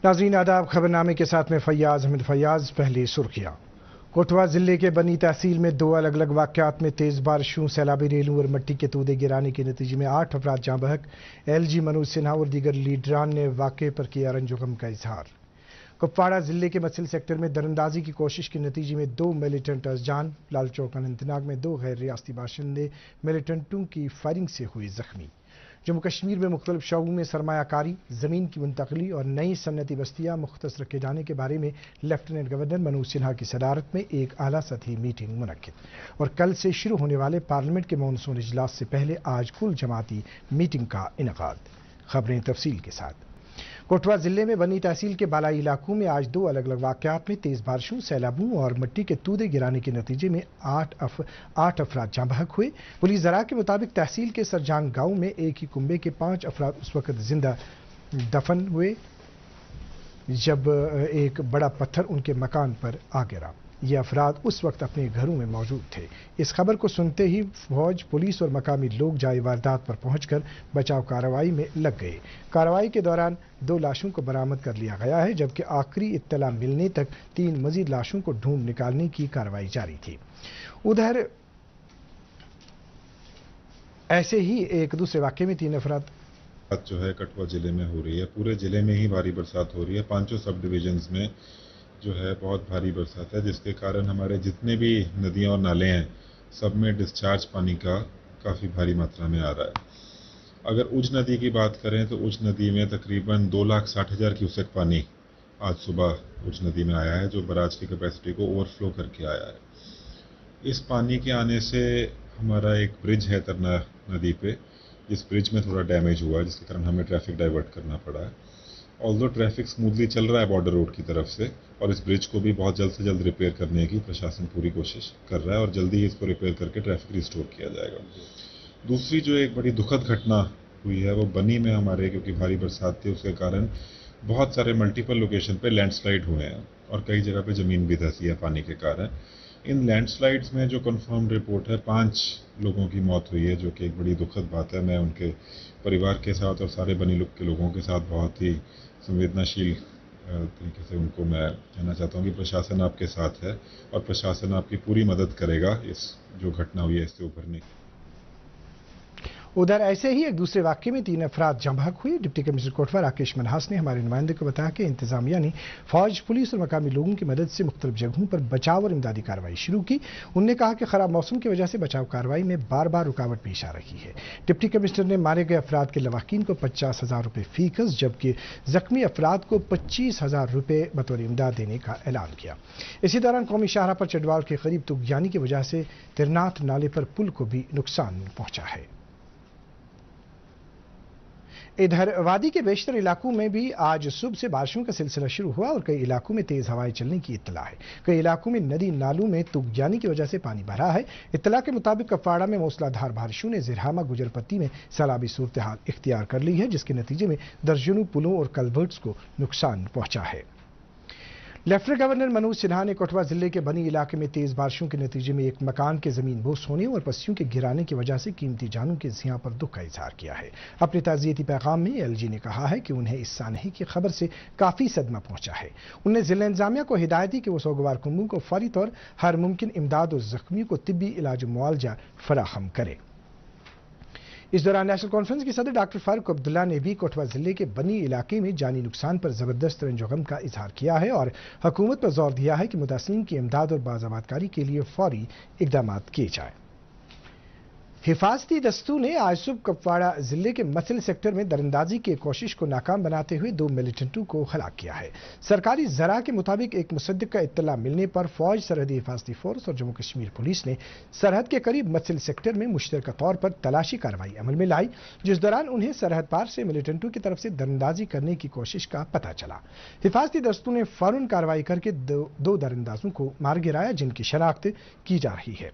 नाज़रीन आदाब, खबरनामे के साथ में फैयाज अहमद फैयाज। पहली सुर्खियाँ। कोटवा जिले के बनी तहसील में दो अलग अलग वाक़यात में तेज़ बारिशों, सैलाबी रेलूं और मिट्टी के तोदे गिराने के नतीजे में 8 अफराद जाँ बहक। LG मनोज सिन्हा और दीगर लीडरान ने वाक़े पर किया रंजो गम का इजहार। कुपवाड़ा जिले के मसल सेक्टर में दरअंदाजी की कोशिश के नतीजे में 2 मिलिटेंट जान। लाल चौक अनंतनाग में 2 गैर रियासती बाशिंदे मिलिटेंटों की फायरिंग से हुए जख्मी। जम्मू कश्मीर में मुख्तलिफ शोबों में सरमायाकारी, ज़मीन की मुंतकली और नई सन्नती बस्तियाँ मुख्तस रखे जाने के बारे में लेफ्टिनेंट गवर्नर मनोज सिन्हा की सदारत में एक आला सतही मीटिंग मुनक्किद। और कल से शुरू होने वाले पार्लियामेंट के मॉनसून इजलास से पहले आज कुल जमाती मीटिंग का इनेकाद। खबरें तफसील के साथ। कोटवा जिले में बनी तहसील के बालाई इलाकों में आज 2 अलग अलग वाक़यात में तेज़ बारिशों, सैलाबों और मिट्टी के तूदे गिराने के नतीजे में 8 अफराद जाँ बहक हुए। पुलिस ज़रा के मुताबिक तहसील के सरजांग गांव में एक ही कुंबे के 5 अफराद उस वक्त जिंदा दफन हुए जब एक बड़ा पत्थर उनके मकान पर आ गिरा। ये अफराद उस वक्त अपने घरों में मौजूद थे। इस खबर को सुनते ही फौज, पुलिस और मकामी लोग जाए वारदात पर पहुंचकर बचाव कार्रवाई में लग गए। कार्रवाई के दौरान 2 लाशों को बरामद कर लिया गया है, जबकि आखिरी इत्तला मिलने तक 3 मजीद लाशों को ढूंढ निकालने की कार्रवाई जारी थी। उधर ऐसे ही एक दूसरे वाक़े में 3 अफराद जो है कठुआ जिले में हो रही है। पूरे जिले में ही भारी बरसात हो रही है। 5 सब डिविजन्स में जो है बहुत भारी बरसात है, जिसके कारण हमारे जितने भी नदियां और नाले हैं सब में डिस्चार्ज पानी का काफ़ी भारी मात्रा में आ रहा है। अगर उज नदी की बात करें तो उज नदी में तकरीबन 2,60,000 क्यूसेक पानी आज सुबह उज नदी में आया है, जो बराज की कैपेसिटी को ओवरफ्लो करके आया है। इस पानी के आने से हमारा एक ब्रिज है तरना नदी पे, जिस ब्रिज में थोड़ा डैमेज हुआ है, जिसके कारण हमें ट्रैफिक डाइवर्ट करना पड़ा है। ऑल्दो ट्रैफिक स्मूथली चल रहा है बॉर्डर रोड की तरफ से, और इस ब्रिज को भी बहुत जल्द से जल्द रिपेयर करने की प्रशासन पूरी कोशिश कर रहा है और जल्दी ही इसको रिपेयर करके ट्रैफिक रिस्टोर किया जाएगा। दूसरी जो एक बड़ी दुखद घटना हुई है वो बनी में हमारे, क्योंकि भारी बरसात थी उसके कारण बहुत सारे मल्टीपल लोकेशन पे लैंडस्लाइड हुए हैं और कई जगह पे ज़मीन भी धंसी है पानी के कारण। इन लैंडस्लाइड्स में जो कंफर्म रिपोर्ट है 5 लोगों की मौत हुई है, जो कि एक बड़ी दुखद बात है। मैं उनके परिवार के साथ और सारे बनी लुक के लोगों के साथ बहुत ही संवेदनशील तरीके से उनको मैं कहना चाहता हूँ कि प्रशासन आपके साथ है और प्रशासन आपकी पूरी मदद करेगा इस जो घटना हुई है इससे उभरने की। उधर ऐसे ही एक दूसरे वाक़े में 3 अफराद जाँ बहक हुए। डिप्टी कमिश्नर कोटवा राकेश मनहास ने हमारे नुमाइंदे को बताया कि इंतजामिया ने फौज, पुलिस और मकामी लोगों की मदद से मुख्तलिफ जगहों पर बचाव और इमदादी कार्रवाई शुरू की। उन्होंने कहा कि खराब मौसम की वजह से बचाव कार्रवाई में बार बार रुकावट पेश आ रही है। डिप्टी कमिश्नर ने मारे गए अफराद के लवाकिन को 50,000 रुपये फीकस, जबकि जख्मी अफराद को 25,000 रुपये बतौर इमदाद देने का ऐलान किया। इसी दौरान कौमी शाहराह पर चडवाल के करीब तुगयानी की वजह से तिरनाथ नाले पर पुल को भी नुकसान पहुंचा है। इधर वादी के बेशतर इलाकों में भी आज सुबह से बारिशों का सिलसिला शुरू हुआ और कई इलाकों में तेज हवाएं चलने की इत्तला है। कई इलाकों में नदी नालों में तुगयानी की वजह से पानी भरा है। इत्तला के मुताबिक कुपवाड़ा में मूसलाधार बारिशों ने जिरहामा गुजरपट्टी में सैलाबी सूरत हाल इख्तियार कर ली है, जिसके नतीजे में दर्जनों पुलों और कल्वर्ट्स को नुकसान पहुंचा है। लेफ्टिनेंट गवर्नर मनोज सिन्हा ने कोटवा जिले के बनी इलाके में तेज बारिशों के नतीजे में एक मकान के जमीन बोस होने और पस्सियों के गिराने की वजह से कीमती जानों के ज़ियां पर दुख का इजहार किया है। अपने ताज़ियती पैगाम में LG ने कहा है कि उन्हें इस सानही की खबर से काफ़ी सदमा पहुंचा है। उन्होंने जिला इंतजामिया को हिदायत दी कि वो सोगवार कुंबों को फौरी तौर हर मुमकिन इमदाद और जख्मियों को तिब्बी इलाज मुआवजा फराहम करे। इस दौरान नेशनल कॉन्फ्रेंस के सदर डॉक्टर फारूक अब्दुल्ला ने भी कोटवा जिले के बनी इलाके में जानी नुकसान पर जबरदस्त रंजो गम का इजहार किया है और हुकूमत पर जोर दिया है कि मुतासिरीन की इमदाद और बाज़ाबादकारी के लिए फौरी इकदाम किए जाएं। हिफाजती दस्तों ने आज सुबह कुपवाड़ा जिले के मसल सेक्टर में दरअंदाजी की कोशिश को नाकाम बनाते हुए 2 मिलिटेंटों को हलाक किया है। सरकारी ज़रा के मुताबिक एक मुसद्दिक का इत्तला मिलने पर फौज, सरहदी हिफाजती फोर्स और जम्मू कश्मीर पुलिस ने सरहद के करीब मसल सेक्टर में मुश्तरका तौर पर तलाशी कार्रवाई अमल में लाई, जिस दौरान उन्हें सरहद पार से मिलिटेंटों की तरफ से दरअंदाजी करने की कोशिश का पता चला। हिफाजती दस्तों ने फौरन कार्रवाई करके 2 दरअंदाजों को मार गिराया, जिनकी शनाख्त की जा रही है।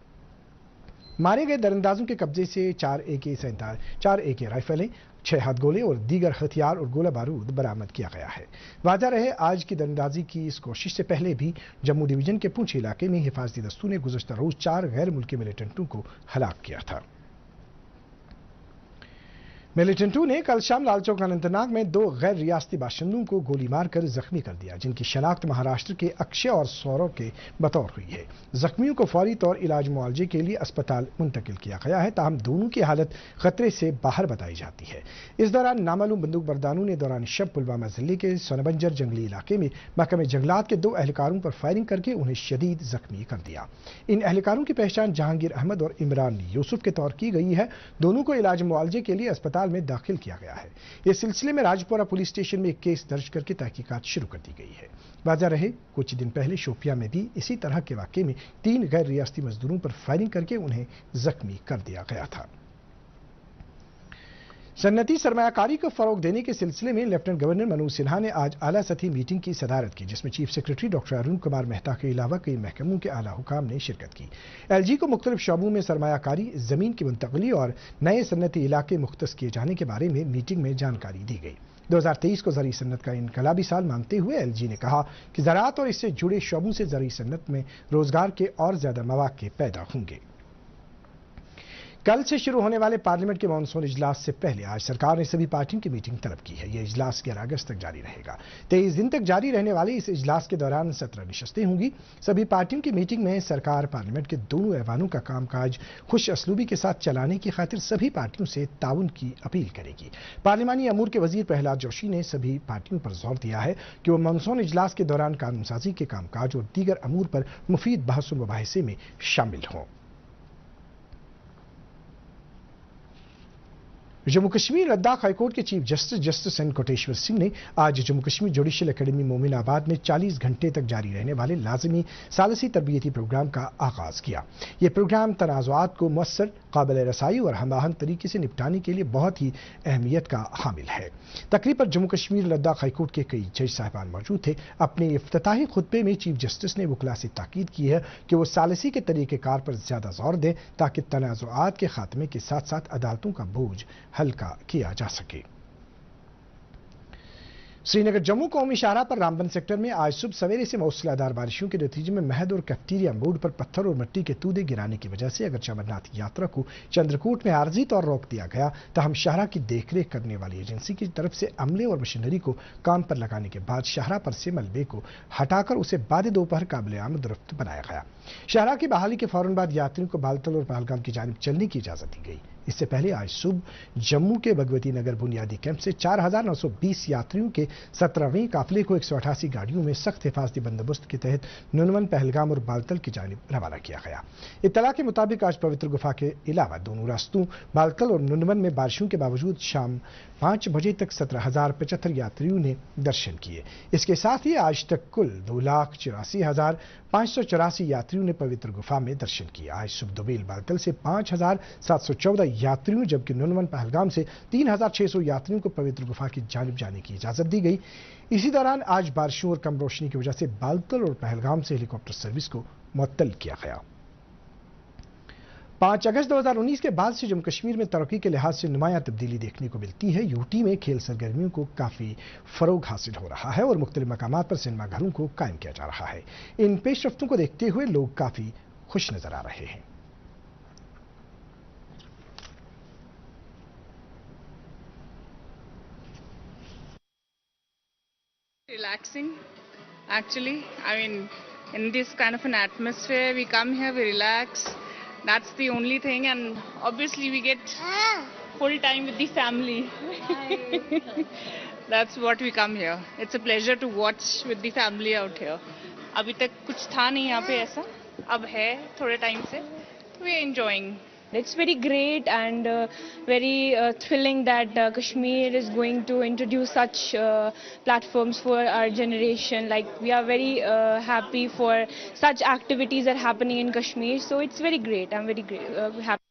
मारे गए दरअंदाजों के कब्जे से 4 AK राइफलें, 6 हाथ गोले और दीगर हथियार और गोला बारूद बरामद किया गया है। वाज़ह रहे, आज की दरअंदाजी की इस कोशिश से पहले भी जम्मू डिवीजन के पूंछ इलाके में हिफाजती दस्तों ने गुज़श्ता रोज 4 गैर मुल्की मिलिटेंटों को हलाक किया था। मिलिटेंटों ने कल शाम लाल चौक अनंतनाग में 2 गैर रियासती बाशिंदों को गोली मारकर जख्मी कर दिया, जिनकी शनाख्त महाराष्ट्र के अक्षय और सौरव के बतौर हुई है। जख्मियों को फौरी तौर इलाज मुआवजे के लिए अस्पताल मुंतकिल किया गया है, ताहम दोनों की हालत खतरे से बाहर बताई जाती है। इस दौरान नामालूम बंदूक बरदारों ने दौरान शब पुलवामा जिले के सोनबंजर जंगली इलाके में महकमे जंगलात के 2 एहलकारों पर फायरिंग करके उन्हें शदीद जख्मी कर दिया। इन एहलकारों की पहचान जहांगीर अहमद और इमरान यूसुफ के तौर की गई है। दोनों को इलाज मुआवजे के लिए अस्पताल में दाखिल किया गया है। इस सिलसिले में राजपुरा पुलिस स्टेशन में एक केस दर्ज करके तहकीकात शुरू कर दी गई है। वाज़ा रहे, कुछ दिन पहले शोपियां में भी इसी तरह के वाकये में 3 गैर रियासती मजदूरों पर फायरिंग करके उन्हें जख्मी कर दिया गया था। सन्नती सरमायाकारी को फरोग देने के सिलसिले में लेफ्टिनेंट गवर्नर मनोज सिन्हा ने आज आला सतही मीटिंग की सदारत की, जिसमें chief secretary doctor Arun Kumar Mehta के अलावा कई महकमों के आला हुकाम ने शिरकत की। एलजी को मुख्तलिफ शोबों में सरमायाकारी, जमीन की मुंतकली और नए सन्नती इलाके मुख्तस किए जाने के बारे में मीटिंग में जानकारी दी गई। 2023 को ज़रई सन्नत का इनकलाबी साल मानते हुए एलजी ने कहा कि ज़राअत और इससे जुड़े शोबों से ज़रई सन्नत में रोजगार के और ज्यादा मौके पैदा होंगे। कल से शुरू होने वाले पार्लियामेंट के मानसून इजलास से पहले आज सरकार ने सभी पार्टियों की मीटिंग तलब की है। यह इजलास 11 अगस्त तक जारी रहेगा। 23 दिन तक जारी रहने वाले इस इजलास के दौरान 17 नशस्तें होंगी। सभी पार्टियों की मीटिंग में सरकार पार्लियामेंट के दोनों ऐवानों का कामकाज खुश असलूबी के साथ चलाने की खातिर सभी पार्टियों से ताउन की अपील करेगी। पार्लिमानी अमूर के वजीर प्रहलाद जोशी ने सभी पार्टियों पर जोर दिया है कि वो मानसून इजलास के दौरान कानून साजी के कामकाज और दीगर अमूर पर मुफीद बहस व मुबाहिसे में शामिल हों। जम्मू कश्मीर लद्दाख हाईकोर्ट के chief justice N Koteshwar Singh ने आज जम्मू कश्मीर जुडिशल एकेडमी मोमिनाबाद में 40 घंटे तक जारी रहने वाले लाजमी सालसी तरबियती प्रोग्राम का आगाज किया। ये प्रोग्राम तनाज़ुआत को मुअस्सर, काबिल रसाई और हमाहंग तरीके से निपटाने के लिए बहुत ही अहमियत का हामिल है। तकरीब पर जम्मू कश्मीर लद्दाख हाईकोर्ट के कई जज साहिबान मौजूद थे। अपने इफ्तिताही खुतबे में चीफ जस्टिस ने वकला से ताकीद की है कि वो सालसी के तरीक़ेकार पर ज्यादा जोर दें ताकि तनाज़ुआत के खात्मे के साथ साथ अदालतों का बोझ हल्का किया जा सके। श्रीनगर जम्मू कौमी शाहराह पर रामबन सेक्टर में आज सुबह सवेरे से मूसलाधार बारिशों के नतीजे में महद और कैफ्टीरिया मोड़ पर पत्थर और मिट्टी के तूदे गिराने की वजह से अगर अमरनाथ यात्रा को चंद्रकूट में आर्जी तौर रोक दिया गया, तहम शाहराह की देखरेख करने वाली एजेंसी की तरफ से अमले और मशीनरी को काम पर लगाने के बाद शाहराह पर से मलबे को हटाकर उसे बाद दोपहर काबिल आमद रफ्त बनाया गया। शाहराह की बहाली के फौरन बाद यात्रियों को बालतल और पहलगाम की जानिब चलने की इजाजत दी गई। इससे पहले आज सुबह जम्मू के भगवती नगर बुनियादी कैंप से 4920 यात्रियों के 17वें काफिले को 188 गाड़ियों में सख्त हिफाजती बंदोबस्त के तहत नुनवन, पहलगाम और बालतल की जानिब रवाना किया गया। इत्तला के मुताबिक आज पवित्र गुफा के अलावा दोनों रास्तों बालतल और नुनवन में बारिशों के बावजूद शाम 5 बजे तक 17,075 यात्रियों ने दर्शन किए। इसके साथ ही आज तक कुल 2,84,584 यात्रियों ने पवित्र गुफा में दर्शन किए। आज सुबह दोबेल बालतल से 5,714 यात्रियों जबकि नुनवन पहलगाम से 3,600 यात्रियों को पवित्र गुफा की जानिब जाने की इजाजत दी गई। इसी दौरान आज बारिशों और कम रोशनी की वजह से बालतल और पहलगाम से हेलीकॉप्टर सर्विस को मुअत्तल किया गया। 5 अगस्त 2019 के बाद से जम्मू कश्मीर में तरक्की के लिहाज से नुमायां तब्दीली देखने को मिलती है। यूटी में खेल सरगर्मियों को काफी फरोग हासिल हो रहा है और मुख्तलिफ मकामात पर सिनेमा घरों को कायम किया जा रहा है। इन पेशरफ्तों को देखते हुए लोग काफी खुश नजर आ रहे हैं। Relaxing, actually. I mean, in this kind of an atmosphere, we come here, we relax. That's the only thing, and obviously we get full time with the family. That's what we come here. It's a pleasure to watch with the family out here. अभी तक कुछ था नहीं यहाँ पे ऐसा, अब है थोड़े टाइम से. We are enjoying. It's very great and very thrilling that Kashmir is going to introduce such platforms for our generation. Like, we are very happy for such activities that are happening in Kashmir. So it's very great. I'm very happy.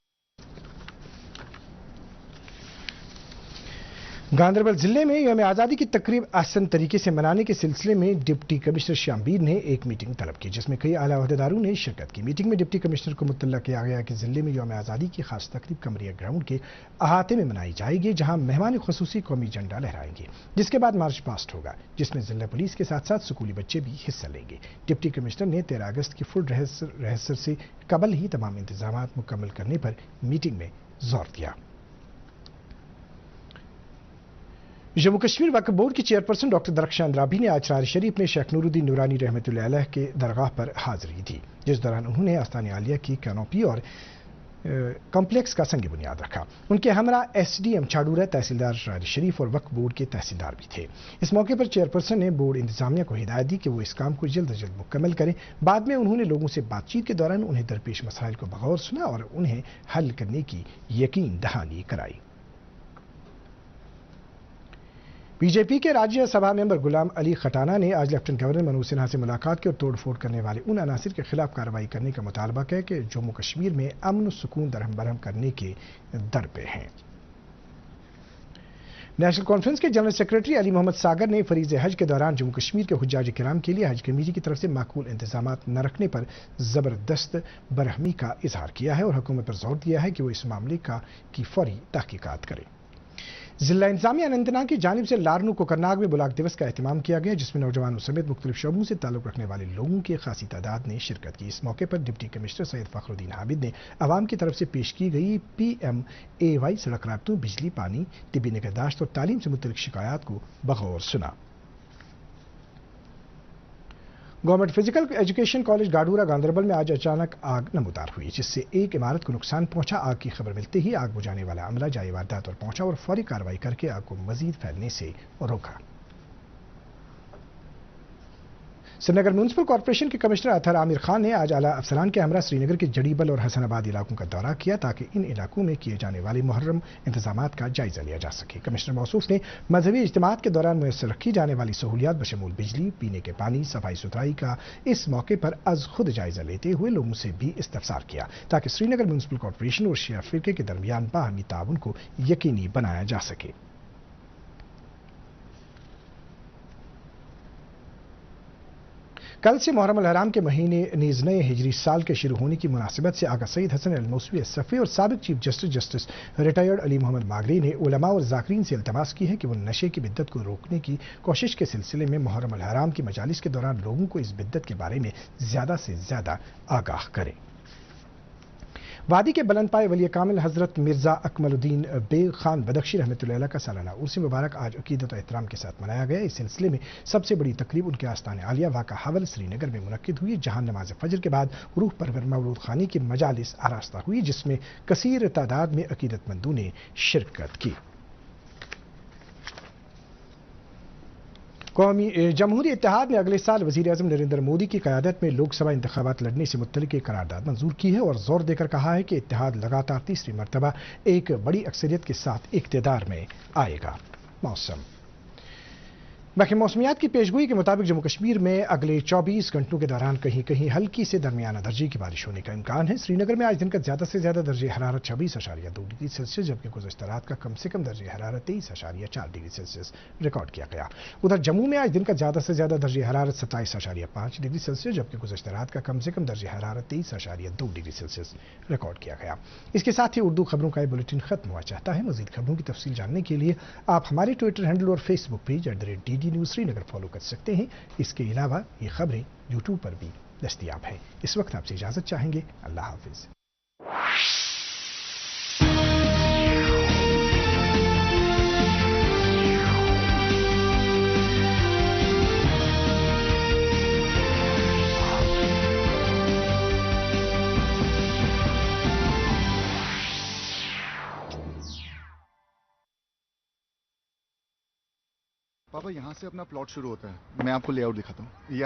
Ganderbal जिले में यौम आज़ादी की तकरीब आसान तरीके से मनाने के सिलसिले में डिप्टी कमिश्नर श्यामबीर ने एक मीटिंग तलब की, जिसमें कई आला अहदेदारों ने शिरकत की। मीटिंग में डिप्टी कमिश्नर को मुतल्ला किया गया कि जिले में यौम आज़ादी की खास तकरीब कमरिया ग्राउंड के अहाते में मनाई जाएगी, जहां मेहमान खुसूसी कौमी झंडा लहराएंगे। जिसके बाद मार्च पास्ट होगा, जिसमें जिला पुलिस के साथ साथ स्कूली बच्चे भी हिस्सा लेंगे। डिप्टी कमिश्नर ने 13 अगस्त की फुल रिहर्सल से कबल ही तमाम इंतजाम मुकम्मल करने पर मीटिंग में जोर दिया। जम्मू कश्मीर वक्फ बोर्ड की चेयरपर्सन डॉक्टर दरख्शान राबी ने आज रार शरीफ में शेख नूरुद्दीन नूरानी रहमतुल्लाह अलैह के दरगाह पर हाजिरी दी, जिस दौरान उन्होंने आस्तान आलिया की कैनोपी और कॉम्प्लेक्स का संग बुनियाद रखा। उनके हमरा एसडीएम छाड़ूरा, तहसीलदार रार शरीफ और वक्फ बोर्ड के तहसीलदार भी थे। इस मौके पर चेयरपर्सन ने बोर्ड इंतजामिया को हिदायत दी कि वो इस काम को जल्द अज जल्द मुकम्मल करें। बाद में उन्होंने लोगों से बातचीत के दौरान उन्हें दरपेश मसाइल को बगौर सुना और उन्हें हल करने की यकीन दहानी कराई। बीजेपी के राज्यसभा मेंबर गुलाम अली खटाना ने आज लेफ्टिनेंट गवर्नर मनोज सिन्हा से मुलाकात की और तोड़फोड़ करने वाले उन अनासिर के खिलाफ कार्रवाई करने का मुतालबा किया कि जम्मू कश्मीर में अमन सुकून दरहम बरहम करने के दर पे हैं। नेशनल कॉन्फ्रेंस के जनरल सेक्रेटरी अली मोहम्मद सागर ने फरीज हज के दौरान जम्मू कश्मीर के हुज्जाज किराम के लिए हज कमेटी की तरफ से माकूल इंतजाम न रखने पर जबरदस्त बरहमी का इजहार किया है और हुकूमत पर जोर दिया है कि वो इस मामले की फौरी तहकीकात करे। जिला इंतजामिया अनंतनाग की जानिब से लारनू कोकरनाग में बुलाक दिवस का एहतमाम किया गया, जिसमें नौजवानों समेत मुख्तलिफ शोबों से ताल्लुक रखने वाले लोगों की खासी तादाद ने शिरकत की। इस मौके पर डिप्टी कमिश्नर सैयद फखरुद्दीन हामिद ने अवाम की तरफ से पेश की गई PMAY सड़क राब्तों, बिजली, पानी, तिब्बी निगहदाश्त और तालीम से मुतल्लिक शिकायत को बगौर सुना। Government physical education college Gadoora Ganderbal में आज अचानक आग नमूदार हुई, जिससे एक इमारत को नुकसान पहुंचा। आग की खबर मिलते ही आग बुझाने वाला अमला जाए वारदात पर पहुंचा और फौरी कार्रवाई करके आग को मजीद फैलने से रोका। श्रीनगर म्यूनिसिपल कॉर्पोरेशन के कमिश्नर अतहर आमिर खान ने आज आला अफसरान के हमरा श्रीनगर के जड़ीबल और हसनाबाद इलाकों का दौरा किया ताकि इन इलाकों में किए जाने वाले मुहर्रम इंतजामात का जायजा लिया जा सके। कमिश्नर मौसूफ ने मजहबी इज्तिमात के दौरान मुयस्सर रखी जाने वाली सहूलियात बशमूल बिजली, पीने के पानी, सफाई सुथराई का इस मौके पर अज खुद जायजा लेते हुए लोगों से भी इस्तफसार किया ताकि श्रीनगर म्यूनिसिपल कॉर्पोरेशन और शिया फिरके के दरमियान बाहमी ताउन को यकीनी बनाया जा सके। कल से मुहर्रम अल हराम के महीने नीज नए हिजरी साल के शुरू होने की मुनासिबत से आगा सईद हसन अल मौसवी सफ़ी और साबिक chief justice retired Ali Mohammad Magray ने उलमा और ज़ाकिरीन से इल्तमास की है कि वो नशे की बिद्दत को रोकने की कोशिश के सिलसिले में मुहर्रम अल हराम की मजालिस के दौरान लोगों को इस बिद्दत के बारे में ज़्यादा से ज़्यादा आगाह करें। वादी के बुलंद पाए वली कामिल हजरत मिर्जा अकमलुद्दीन बेग खान बदख्शी रहमतुल्लाह अलैह का सालाना उर्स मुबारक आज अकीदत और एहतराम के साथ मनाया गया। इस सिलसिले में सबसे बड़ी तकरीब उनके आस्तान आलिया वाक़ा हवल श्रीनगर में मुनक्किद हुई, जहां नमाज फजर के बाद रूह परवर मौलूद खानी की मजालिस आरास्ता हुई, जिसमें कसीर तादाद में अकीदतमंदों ने शिरकत की। कौमी जमहूरी इत्तेहाद ने अगले साल वज़ीर आज़म नरेंद्र मोदी की क़यादत में लोकसभा इंतखाबात लड़ने से मुत्तलिक एक करारदाद मंजूर की है और जोर देकर कहा है कि इत्तेहाद लगातार तीसरी मरतबा एक बड़ी अक्सरियत के साथ इक़्तिदार में आएगा। मौसम बाकी मौसमियात की पेशगोई के मुताबिक जम्मू कश्मीर में अगले 24 घंटों के दौरान कहीं कहीं हल्की से दरमियाना दर्जे की बारिश होने का इम्कान है। श्रीनगर में आज दिन का ज़्यादा से ज़्यादा दर्जे हरारत 26.2 डिग्री सेल्सियस, जबकि गुज़श्ता रात का कम से कम दर्जे हरारत 23.4 डिग्री सेल्सियस रिकॉर्ड किया गया। उधर जम्मू में आज दिन का ज़्यादा से ज़्यादा दर्जे हरारत 27.5 डिग्री सेल्सियस, जबकि गुज़श्ता रात का कम से कम दर्जे हरारत 23.2 डिग्री सेल्सियस रिकॉर्ड किया गया। इसके साथ ही उर्दू खबरों का बुलेटिन खत्म हुआ चाहता है। मज़ीद खबरों की तफसील जानने के लिए आप हमारे ट्विटर हैंडल और Facebook page @DD news Srinagar follow कर सकते हैं। इसके अलावा ये खबरें यूट्यूब पर भी दस्तयाब हैं। इस वक्त आपसे इजाजत चाहेंगे। अल्लाह हाफिज। पापा यहाँ से अपना प्लॉट शुरू होता है, मैं आपको लेआउट दिखाता हूँ।